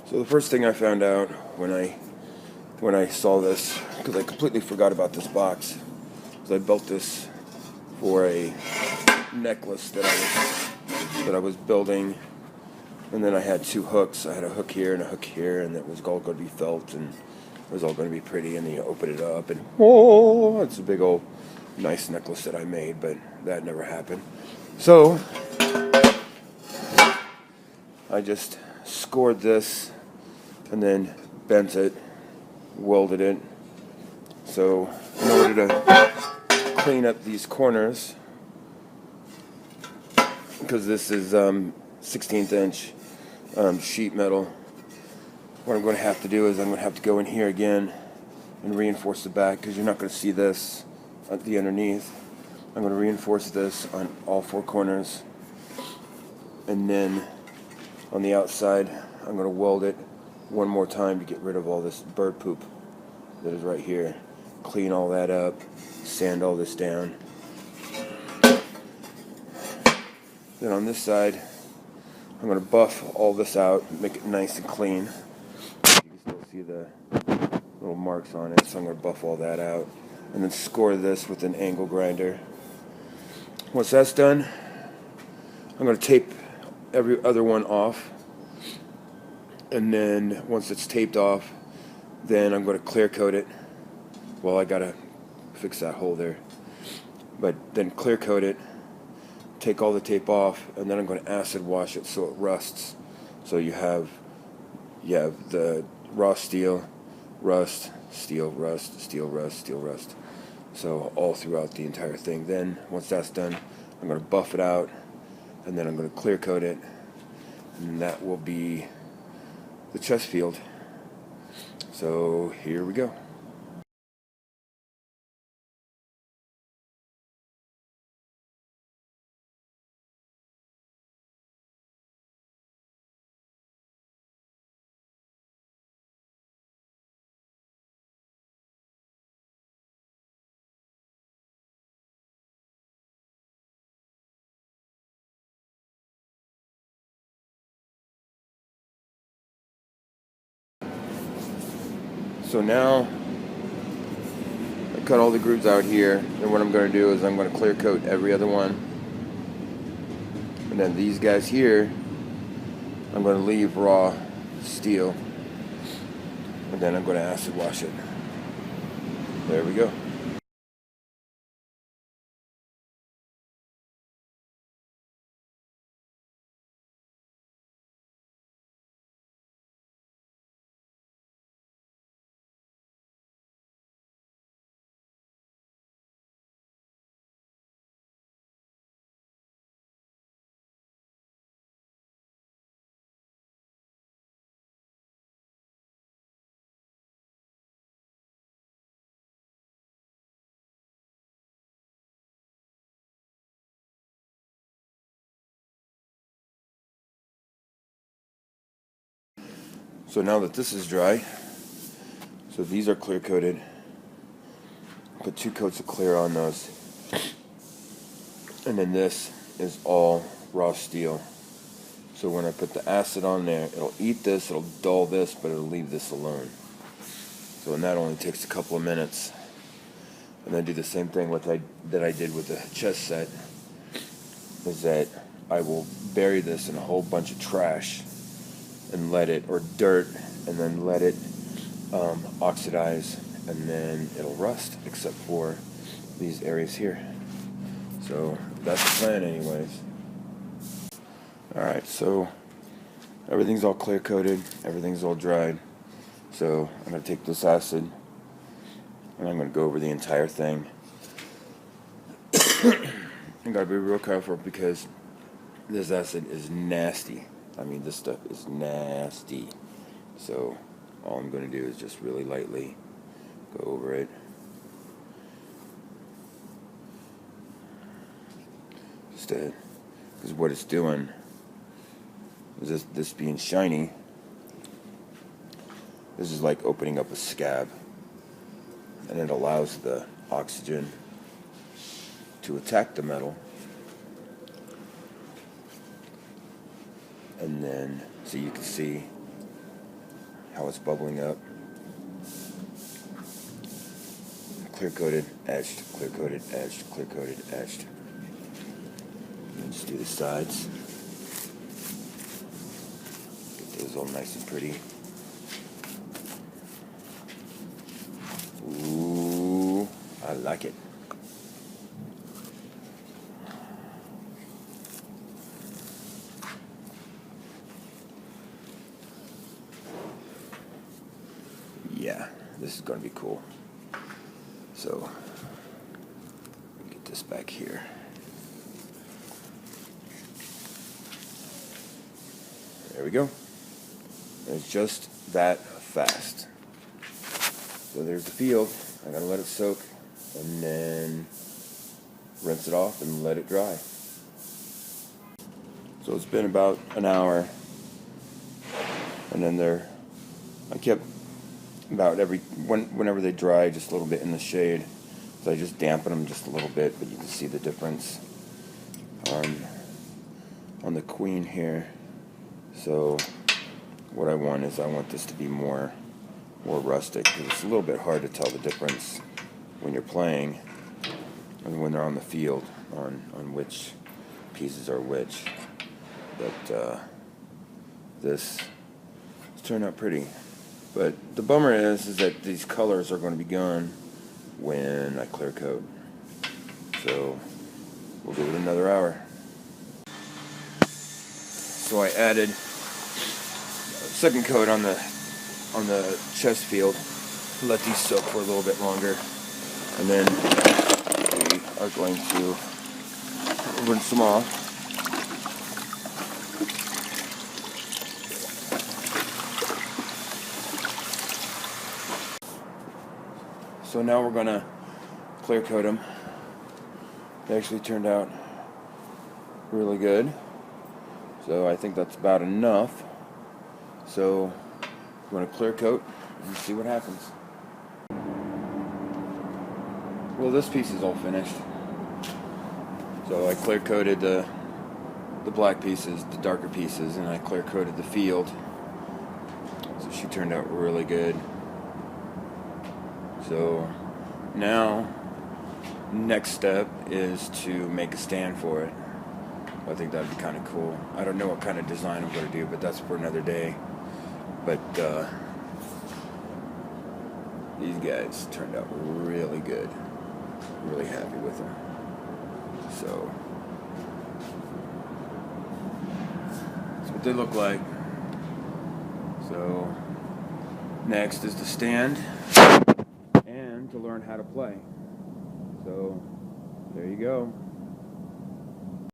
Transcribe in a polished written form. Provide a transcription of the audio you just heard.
So the first thing I found out when I saw this, because I completely forgot about this box, is I built this for a necklace that I was building, and then I had two hooks. I had a hook here and a hook here, and it was all going to be felt, and it was all going to be pretty. And then you open it up, and oh, it's a big old nice necklace that I made, but that never happened. So I just scored this and then bent it, welded it. So in order to clean up these corners, because this is 16th inch sheet metal, what I'm going to have to do is I'm going to have to go in here again and reinforce the back, because you're not going to see this at the underneath. I'm going to reinforce this on all four corners, and then on the outside I'm going to weld it one more time to get rid of all this bird poop that is right here. Clean all that up, sand all this down. Then on this side, I'm going to buff all this out, make it nice and clean. You can still see the little marks on it, so I'm going to buff all that out. And then score this with an angle grinder. Once that's done, I'm going to tape every other one off. And then once it's taped off, then I'm going to clear coat it. Well, I got to fix that hole there. But then clear coat it, take all the tape off, and then I'm going to acid wash it so it rusts. So you have the raw steel, rust, steel, rust, steel, rust, steel, rust. So all throughout the entire thing. Then once that's done, I'm going to buff it out, and then I'm going to clear coat it, and that will be the chest field. So here we go. So now I cut all the grooves out here, and what I'm going to do is I'm going to clear coat every other one. And then these guys here, I'm going to leave raw steel, and then I'm going to acid wash it. There we go. So now that this is dry, so these are clear coated. Put 2 coats of clear on those. And then this is all raw steel. So when I put the acid on there, it'll eat this, it'll dull this, but it'll leave this alone. So and that only takes a couple of minutes. And then do the same thing that I did with the chest set, is that I will bury this in a whole bunch of trash and let it, or dirt, and then let it oxidize, and then it'll rust, except for these areas here. So that's the plan anyways. Alright, so everything's all clear coated, everything's all dried. So I'm going to take this acid and I'm going to go over the entire thing. You got to be real careful, because this acid is nasty. I mean, this stuff is nasty. So all I'm going to do is just really lightly go over it. Because what it's doing is this being shiny. This is like opening up a scab, and it allows the oxygen to attack the metal, and then so you can see how it's bubbling up. Clear coated, etched, clear coated, etched, clear coated, etched. And just do the sides. Get those all nice and pretty. Ooh, I like it. Yeah, this is going to be cool. So, get this back here. There we go. It's just that fast. So there's the field. I gotta let it soak and then rinse it off and let it dry. So it's been about an hour, and then I kept about whenever they dry, just a little bit in the shade. So I just dampen them just a little bit, but you can see the difference on the queen here. So what I want this to be more rustic, because it's a little bit hard to tell the difference when you're playing and when they're on the field on which pieces are which. But this turned out pretty. But the bummer is that these colors are going to be gone when I clear coat. So we'll give it another hour. So I added a second coat on the chest field. Let these soak for a little bit longer, and then we are going to rinse them off. So now we're gonna clear coat them. They actually turned out really good. So I think that's about enough. So I'm gonna clear coat and see what happens. Well, this piece is all finished. So I clear coated the black pieces, the darker pieces, and I clear coated the field. So she turned out really good. So now, next step is to make a stand for it. I think that'd be kind of cool. I don't know what kind of design I'm going to do, but that's for another day. But these guys turned out really good. Really happy with them. So that's what they look like. So next is the stand and to learn how to play. So there you go.